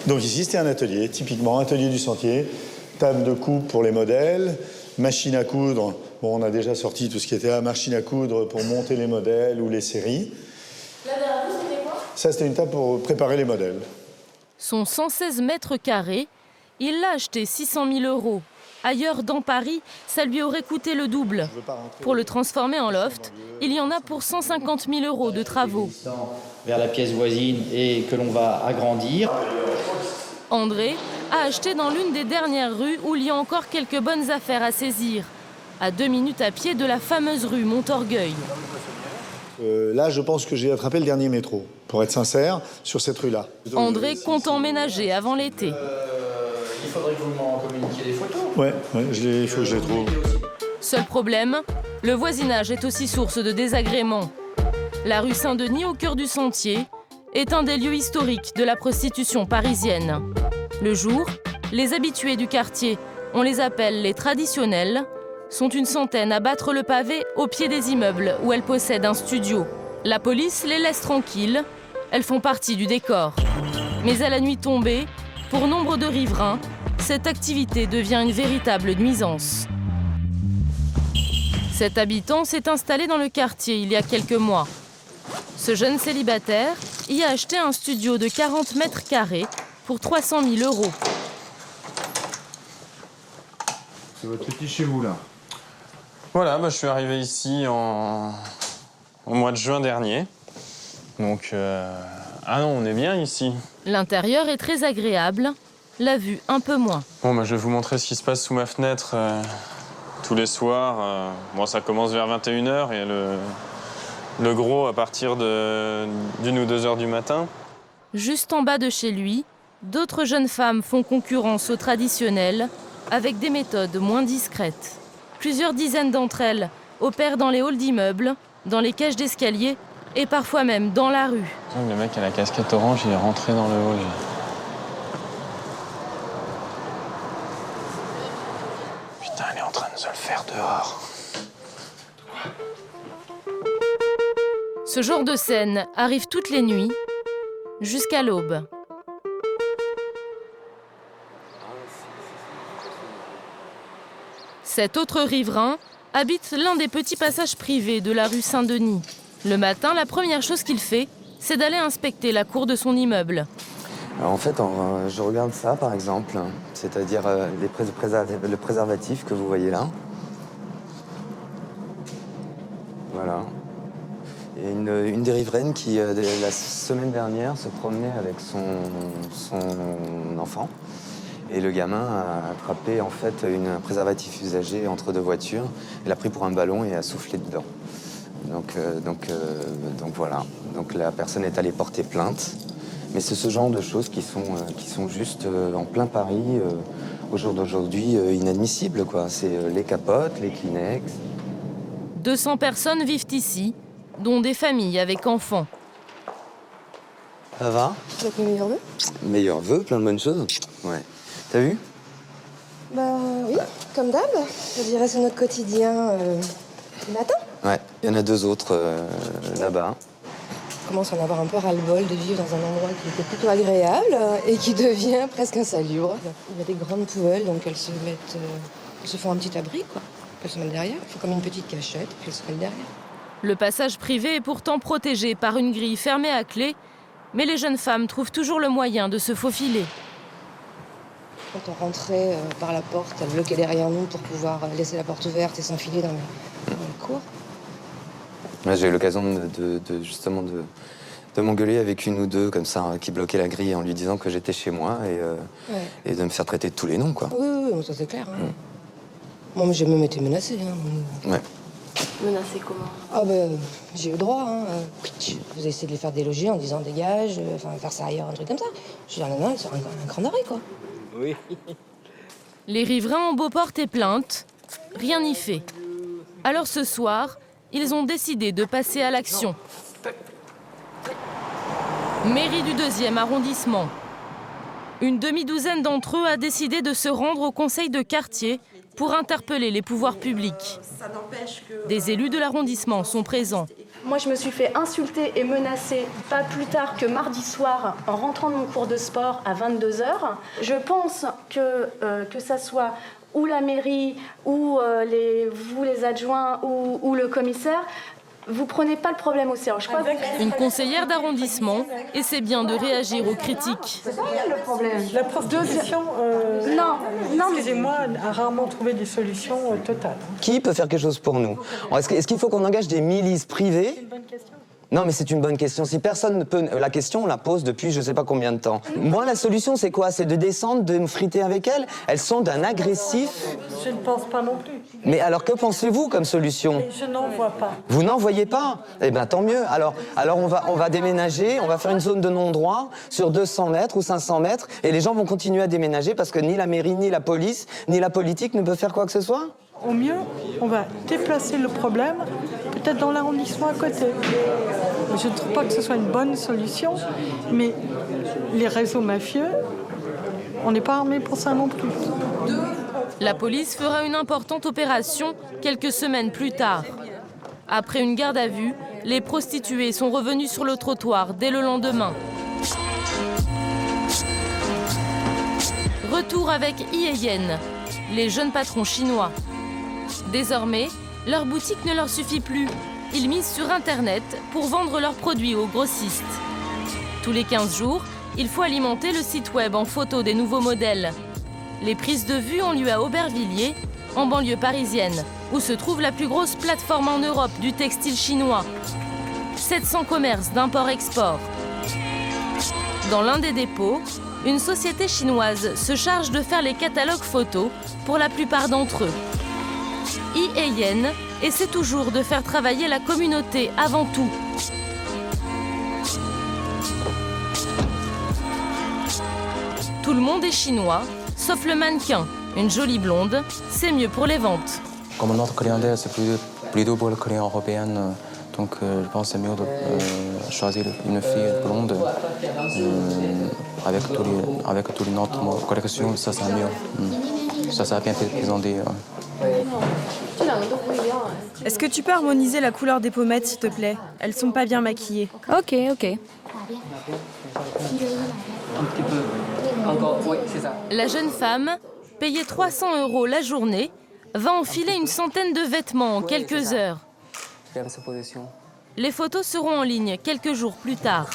Donc ici, c'était un atelier, typiquement atelier du sentier. Table de coupe pour les modèles, machine à coudre. Bon, on a déjà sorti tout ce qui était à machine à coudre pour monter les modèles ou les séries. Là derrière vous, c'était quoi? Ça, c'était une table pour préparer les modèles. Son 116 mètres carrés, il l'a acheté 600 000 €. Ailleurs, dans Paris, ça lui aurait coûté le double. Pour le transformer en loft, il y en a pour 150 000 € de travaux. Vers la pièce voisine et que l'on va agrandir. André a acheté dans l'une des dernières rues où il y a encore quelques bonnes affaires à saisir, à 2 minutes à pied de la fameuse rue Montorgueil. Là, je pense que j'ai attrapé le dernier métro, pour être sincère, sur cette rue-là. André compte emménager avant l'été. Il faudrait que vous m'en communiquiez des photos. Ouais, il faut que je les trouve. Seul problème, le voisinage est aussi source de désagréments. La rue Saint-Denis, au cœur du sentier, est un des lieux historiques de la prostitution parisienne. Le jour, les habitués du quartier, on les appelle les traditionnels, sont une centaine à battre le pavé au pied des immeubles où elles possèdent un studio. La police les laisse tranquilles, elles font partie du décor. Mais à la nuit tombée, pour nombre de riverains, cette activité devient une véritable nuisance. Cet habitant s'est installé dans le quartier il y a quelques mois. Ce jeune célibataire y a acheté un studio de 40 mètres carrés pour 300 000 €. C'est votre petit chez vous, là? Voilà, je suis arrivé ici au mois de juin dernier. Donc, ah non, on est bien ici. L'intérieur est très agréable, la vue un peu moins. Bon, je vais vous montrer ce qui se passe sous ma fenêtre tous les soirs. Bon, ça commence vers 21 h et le gros à partir d'1 ou 2 heures du matin. Juste en bas de chez lui, d'autres jeunes femmes font concurrence aux traditionnelles avec des méthodes moins discrètes. Plusieurs dizaines d'entre elles opèrent dans les halls d'immeubles, dans les cages d'escalier et parfois même dans la rue. Le mec à la casquette orange, il est rentré dans le hall. Putain, elle est en train de se le faire dehors. Ce genre de scène arrive toutes les nuits, jusqu'à l'aube. Cet autre riverain habite l'un des petits passages privés de la rue Saint-Denis. Le matin, la première chose qu'il fait, c'est d'aller inspecter la cour de son immeuble. Alors en fait, je regarde ça par exemple, c'est-à-dire le préservatif que vous voyez là. Voilà. Et une des riveraines qui, la semaine dernière, se promenait avec son enfant. Et le gamin a attrapé en fait un préservatif usagé entre deux voitures. Il l'a pris pour un ballon et a soufflé dedans. Donc voilà. Donc la personne est allée porter plainte. Mais c'est ce genre de choses qui sont juste en plein Paris, au jour d'aujourd'hui, inadmissibles, quoi. C'est les capotes, les Kleenex. 200 personnes vivent ici, dont des familles avec enfants. Ça va? Avec mes meilleurs vœux? Meilleurs vœux, plein de bonnes choses. Ouais. T'as vu? Bah oui, comme d'hab. Je dirais c'est notre quotidien le matin. Ouais, il y en a 2 autres là-bas. Je commence à en avoir un peu ras-le-bol de vivre dans un endroit qui était plutôt agréable et qui devient presque insalubre. Il y a des grandes poubelles, donc elles se font un petit abri, quoi. Elles se mettent derrière, elles font comme une petite cachette, puis elles se mettent derrière. Le passage privé est pourtant protégé par une grille fermée à clé, mais les jeunes femmes trouvent toujours le moyen de se faufiler. Quand on rentrait par la porte, elles bloquaient derrière nous pour pouvoir laisser la porte ouverte et s'enfiler dans les cours. Ouais, j'ai eu l'occasion justement de m'engueuler avec une ou deux comme ça qui bloquaient la grille en lui disant que j'étais chez moi et de me faire traiter de tous les noms, quoi. Oui, ça c'est clair. Hein. Moi, j'ai même été menacée. Hein. Ouais. Menacée comment? Ah j'ai eu le droit. Hein. Vous avez essayé de les faire déloger en disant dégage, faire ça ailleurs, un truc comme ça. Je dis non, c'est un grand arrêt, quoi. Oui. Les riverains ont beau porter plainte, rien n'y fait. Alors ce soir, ils ont décidé de passer à l'action. Mairie du 2e arrondissement. Une demi-douzaine d'entre eux a décidé de se rendre au conseil de quartier pour interpeller les pouvoirs publics. Des élus de l'arrondissement sont présents. Moi, je me suis fait insulter et menacer pas plus tard que mardi soir en rentrant de mon cours de sport à 22 h. Je pense que ça soit ou la mairie, ou vous les adjoints, ou le commissaire, vous prenez pas le problème au sérieux. Une conseillère d'arrondissement essaie bien de réagir aux critiques. C'est pas le problème. La proposition, non, excusez-moi, a rarement trouvé des solutions totales. Qui peut faire quelque chose pour nous? Est-ce qu'il faut qu'on engage des milices privées? C'est une bonne question. Non, mais c'est une bonne question. Si personne ne peut... La question, on la pose depuis je sais pas combien de temps. Moi, la solution, c'est quoi? C'est de descendre, de me friter avec elles? Elles sont d'un agressif... Je ne pense pas non plus. Mais alors, que pensez-vous comme solution? Je n'en vois pas. Vous n'en voyez pas? Eh bien, tant mieux. Alors on va déménager, on va faire une zone de non-droit sur 200 mètres ou 500 mètres, et les gens vont continuer à déménager parce que ni la mairie, ni la police, ni la politique ne peuvent faire quoi que ce soit? Au mieux, on va déplacer le problème, peut-être dans l'arrondissement à côté. Je ne trouve pas que ce soit une bonne solution, mais les réseaux mafieux, on n'est pas armés pour ça non plus. La police fera une importante opération quelques semaines plus tard. Après une garde à vue, les prostituées sont revenues sur le trottoir dès le lendemain. Retour avec Yeyen, les jeunes patrons chinois. Désormais, leur boutique ne leur suffit plus. Ils misent sur Internet pour vendre leurs produits aux grossistes. Tous les 15 jours, il faut alimenter le site web en photos des nouveaux modèles. Les prises de vue ont lieu à Aubervilliers, en banlieue parisienne, où se trouve la plus grosse plateforme en Europe du textile chinois. 700 commerces d'import-export. Dans l'un des dépôts, une société chinoise se charge de faire les catalogues photos pour la plupart d'entre eux. Yeyen essaie toujours de faire travailler la communauté avant tout. Tout le monde est chinois, sauf le mannequin, une jolie blonde, c'est mieux pour les ventes. Comme notre clientèle, c'est plutôt pour le client européen, donc je pense que c'est mieux de choisir une fille blonde avec toutes notre collection, ça c'est mieux. Ça a bien été présenté. Est-ce que tu peux harmoniser la couleur des pommettes, s'il te plaît? Elles sont pas bien maquillées. Ok. Un petit peu. Encore, oui, c'est ça. La jeune femme, payée 300 € la journée, va enfiler une centaine de vêtements en quelques heures. Les photos seront en ligne quelques jours plus tard.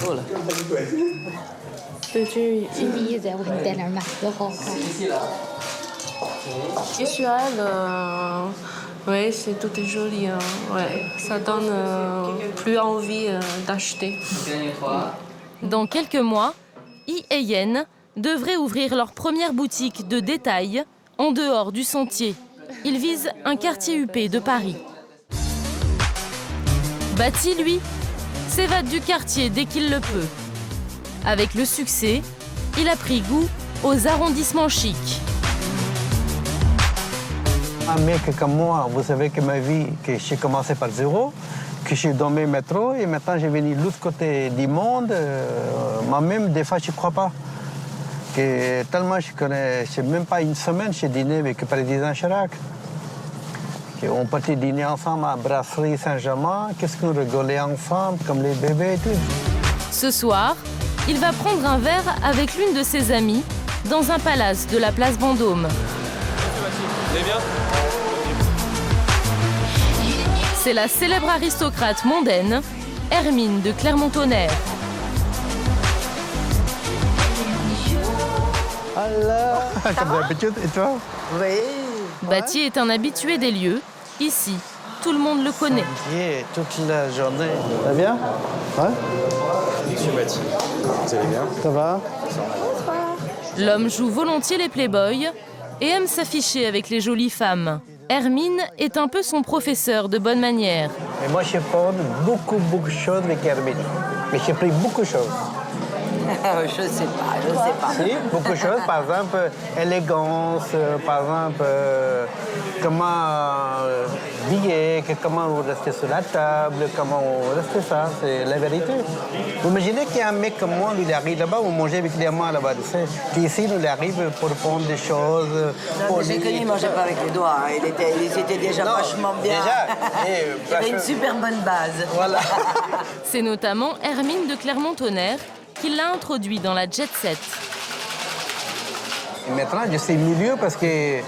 Visuel, oui, c'est tout est joli. Ouais. Ça donne plus envie d'acheter. Dans quelques mois, Yeyen devrait ouvrir leur première boutique de détail en dehors du sentier. Ils visent un quartier huppé de Paris. Bati, lui, s'évade du quartier dès qu'il le peut. Avec le succès, il a pris goût aux arrondissements chics. Un mec comme moi, vous savez que ma vie, que j'ai commencé par zéro, que je suis dans mes métros et maintenant j'ai venu de l'autre côté du monde. Moi-même, des fois, je ne crois pas. Que tellement je connais, c'est même pas une semaine, j'ai dîné avec le président Chirac. On partait dîner ensemble à Brasserie Saint-Germain, qu'est-ce qu'on rigolait ensemble, comme les bébés et tout. Ce soir, il va prendre un verre avec l'une de ses amies dans un palace de la place Vendôme. Vous allez bien ? C'est la célèbre aristocrate mondaine, Hermine de Clermont-Tonnerre. Alors, comme d'habitude, et toi? Oui. Bati est un habitué des lieux. Ici, tout le monde le connaît. Toute la journée. Ça va bien? Ouais. Monsieur Bati, vous allez bien? Ça va? L'homme joue volontiers les playboys et aime s'afficher avec les jolies femmes. Hermine est un peu son professeur de bonne manière. Et moi, je prends beaucoup de choses avec Hermine. Mais j'ai pris beaucoup de choses. Je sais pas. Si, beaucoup de choses. Par exemple, élégance, par exemple, comment biller, comment vous restez sur la table, comment vous restez ça, c'est la vérité. Vous imaginez qu'il y a un mec comme moi, lui, il arrive là-bas, vous mangez avec les mains là-bas, tu sais. Puis ici, il arrive pour prendre des choses. Non, j'ai connu, il ne mangeait pas avec les doigts. Hein. Il était déjà vachement bien. Il avait une super bonne base. Voilà. C'est notamment Hermine de Clermont-Tonnerre qui l'a introduit dans la jet set. Et maintenant, je sais mieux parce que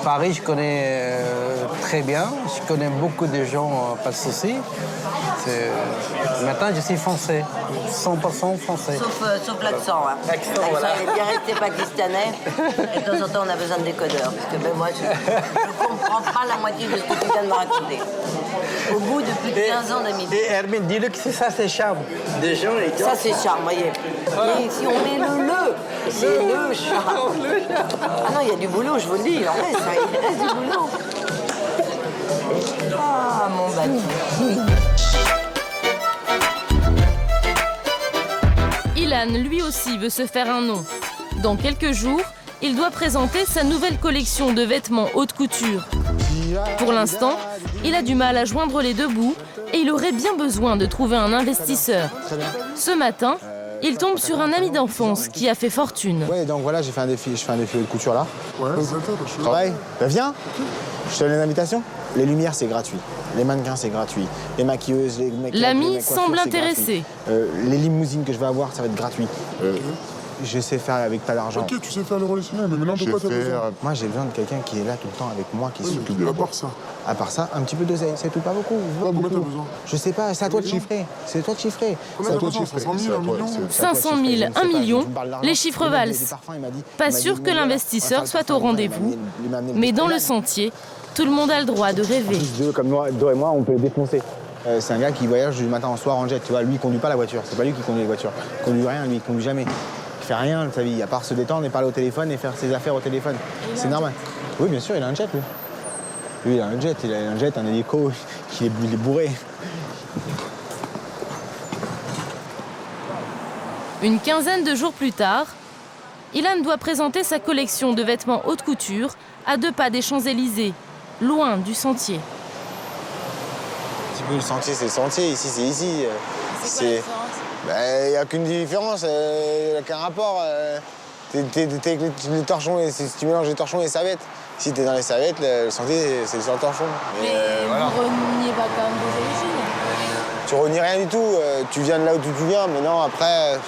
Paris, je connais très bien. Je connais beaucoup de gens, pas de souci. Maintenant, je suis français, 100% français. Sauf l'accent. Hein. L'accent, voilà. Il est bien resté pakistanais. Et de temps en temps, on a besoin de décodeurs. Parce que moi, je ne comprends pas la moitié de ce que tu viens de me raconter. Au bout de plus de 15 ans d'amitié. Et Hermine, dis-le que c'est ça, c'est charme. Des gens, ça, c'est charme, voyez. Voilà. Et si on met c'est le charme. Ah non, il y a du boulot, je vous le dis. Il reste du boulot. Ah, mon Bati. Ilan, lui aussi, veut se faire un nom. Dans quelques jours, il doit présenter sa nouvelle collection de vêtements haute couture. Pour l'instant, il a du mal à joindre les deux bouts et il aurait bien besoin de trouver un investisseur. Ce matin, Il tombe sur un ami d'enfance qui a fait fortune. Ouais, donc voilà, je fais un défilé de couture là. Ouais, travail. Bah viens, je te donne une invitation. Les lumières, c'est gratuit. Les mannequins, c'est gratuit. Les maquilleuses, les mecs. L'ami semble intéressé. Les limousines que je vais avoir, ça va être gratuit. Je sais faire avec pas d'argent. Ok, tu sais faire le relationnel, mais maintenant, pourquoi t'as besoin? Moi, j'ai besoin de quelqu'un qui est là tout le temps avec moi, qui s'occupe de À moi. part ça. À part ça, un petit peu d'oseille, c'est tout, pas beaucoup. Combien t'as besoin? Je sais pas, c'est à toi de chiffrer. C'est à toi de chiffrer. Combien t'as besoin? 500 000, 1 million? 500 000, 1 million, les chiffres valsent. Pas sûr que l'investisseur soit au rendez-vous, mais dans le sentier, tout le monde a le droit de rêver. Deux comme Dor et moi, on peut le défoncer. C'est un gars qui voyage du matin au soir en jet, tu vois. Lui, il conduit pas la voiture. C'est pas lui qui conduit la voiture. Il conduit rien, lui, il conduit jamais. Il fait rien de sa vie, à part se détendre et parler au téléphone et faire ses affaires au téléphone. C'est normal. Oui, bien sûr, il a un jet, lui. Lui, il a un jet, un hélico, il est bourré. Une quinzaine de jours plus tard, Ilan doit présenter sa collection de vêtements haute couture à 2 pas des Champs-Élysées, loin du sentier. Un petit peu le sentier, c'est le sentier, ici, c'est ici. C'est quoi la différence? Il n'y a aucune différence, il n'y a aucun rapport. T'es avec les torchons, si tu mélanges les torchons et les serviettes. Si t'es dans les serviettes, le sentier, c'est le torchon. Mais voilà. Vous reniez pas quand même vos origines? Tu renies rien du tout, tu viens de là où tu viens, mais non, après,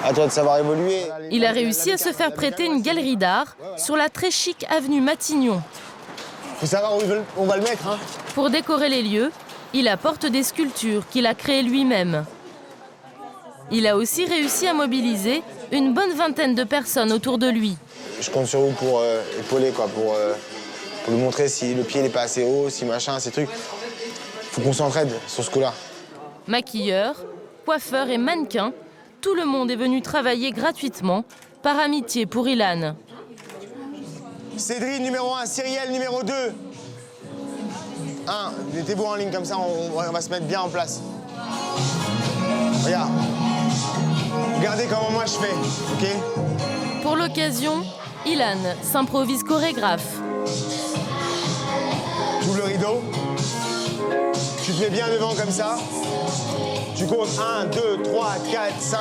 à toi de savoir évoluer. Il a réussi à se faire prêter une galerie d'art sur la très chic avenue Matignon. Faut savoir où on va le mettre, hein. Pour décorer les lieux, il apporte des sculptures qu'il a créées lui-même. Il a aussi réussi à mobiliser une bonne vingtaine de personnes autour de lui. Je compte sur vous pour épauler, quoi, pour lui montrer si le pied n'est pas assez haut, si machin, ces trucs. Faut qu'on s'entraide sur ce coup-là. Maquilleurs, coiffeurs et mannequins, tout le monde est venu travailler gratuitement, par amitié pour Ilan. Cédric, numéro 1, Cyrielle, numéro 2. 1, mettez-vous en ligne comme ça, on va se mettre bien en place. Regarde. Regardez comment moi je fais, ok? Pour l'occasion, Ilan s'improvise chorégraphe. Tu ouvres le rideau, tu te mets bien devant comme ça, tu comptes 1, 2, 3, 4, 5,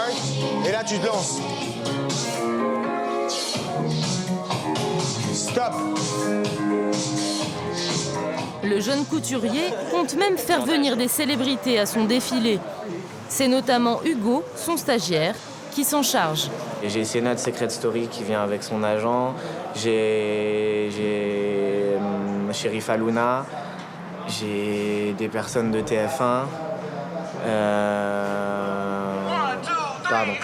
et là tu te lances. Stop! Le jeune couturier compte même faire venir des célébrités à son défilé. C'est notamment Hugo, son stagiaire, qui s'en charge. J'ai Sienna de Secret Story qui vient avec son agent. J'ai Sherifa Luna. J'ai des personnes de TF1. Pardon.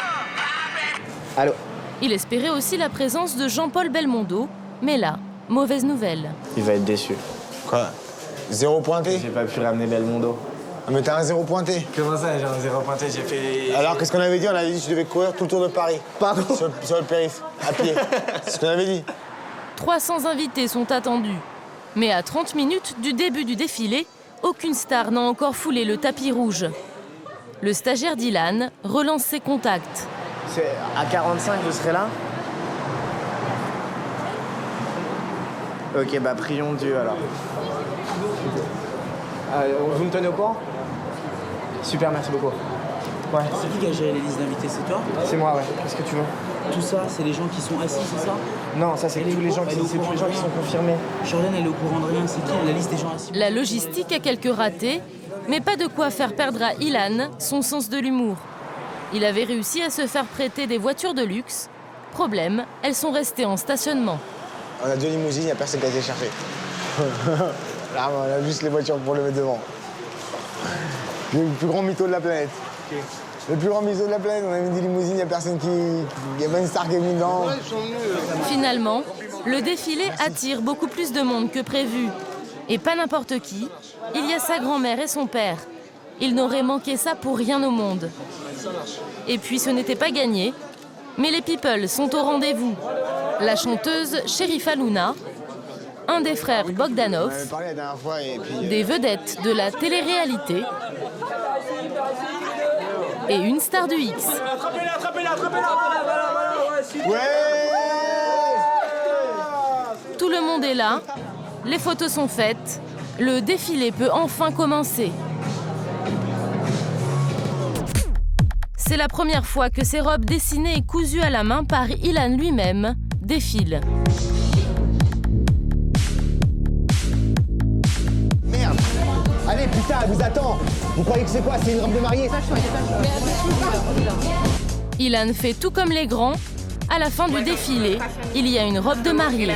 Allô? Il espérait aussi la présence de Jean-Paul Belmondo, mais là, mauvaise nouvelle. Il va être déçu. Quoi? 0 pointé? J'ai pas pu ramener Belmondo. Ah, mais t'as un 0 pointé. Comment ça, j'ai un 0 pointé? J'ai fait... Alors, qu'est-ce qu'on avait dit? On avait dit que tu devais courir tout le tour de Paris. Pardon? Sur le périph', à pied. C'est ce qu'on avait dit. 300 invités sont attendus. Mais à 30 minutes du début du défilé, aucune star n'a encore foulé le tapis rouge. Le stagiaire d'Ilan relance ses contacts. À 45, vous serez là? Ok, bah prions Dieu alors. Vous me tenez au courant? Super, merci beaucoup. Ouais. C'est qui qui a géré les listes d'invités, c'est toi? C'est moi, ouais. Qu'est-ce que tu veux? Tout ça, c'est les gens qui sont assis, c'est ça? Non, ça c'est tous les gens qui sont confirmés. Jordan, elle est au courant de rien, c'est qui? La liste des gens assis. La logistique a quelques ratés, mais pas de quoi faire perdre à Ilan son sens de l'humour. Il avait réussi à se faire prêter des voitures de luxe. Problème, elles sont restées en stationnement. On a 2 limousines, il n'y a personne qui a été chercher. Là, on a juste les voitures pour le mettre devant. Le plus grand mytho de la planète. Okay. Le plus grand mytho de la planète, on a mis des limousines, il n'y a personne qui... Il n'y a pas une star qui est venue dedans. Finalement, le défilé attire beaucoup plus de monde que prévu. Et pas n'importe qui, il y a sa grand-mère et son père. Ils n'auraient manqué ça pour rien au monde. Et puis ce n'était pas gagné, mais les people sont au rendez-vous. La chanteuse Sherifa Luna, un des frères Bogdanov, des vedettes de la télé-réalité et une star du X. Tout le monde est là, les photos sont faites, le défilé peut enfin commencer. C'est la première fois que ces robes dessinées et cousues à la main par Ilan lui-même défilent. Merde! Allez, putain, elle vous attend! Vous croyez que c'est quoi? C'est une robe de mariée? Ilan fait tout comme les grands. À la fin du défilé, il y a une robe de mariée.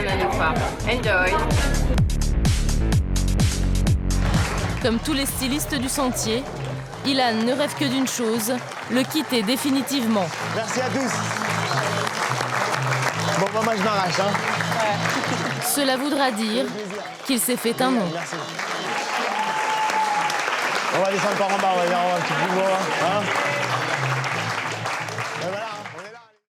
Comme tous les stylistes du sentier, Ilan ne rêve que d'une chose, le quitter définitivement. Merci à tous. Bon, moi je m'arrache. Hein. Cela voudra dire qu'il s'est fait un nom. On va descendre par en bas, on va dire au revoir un petit peu.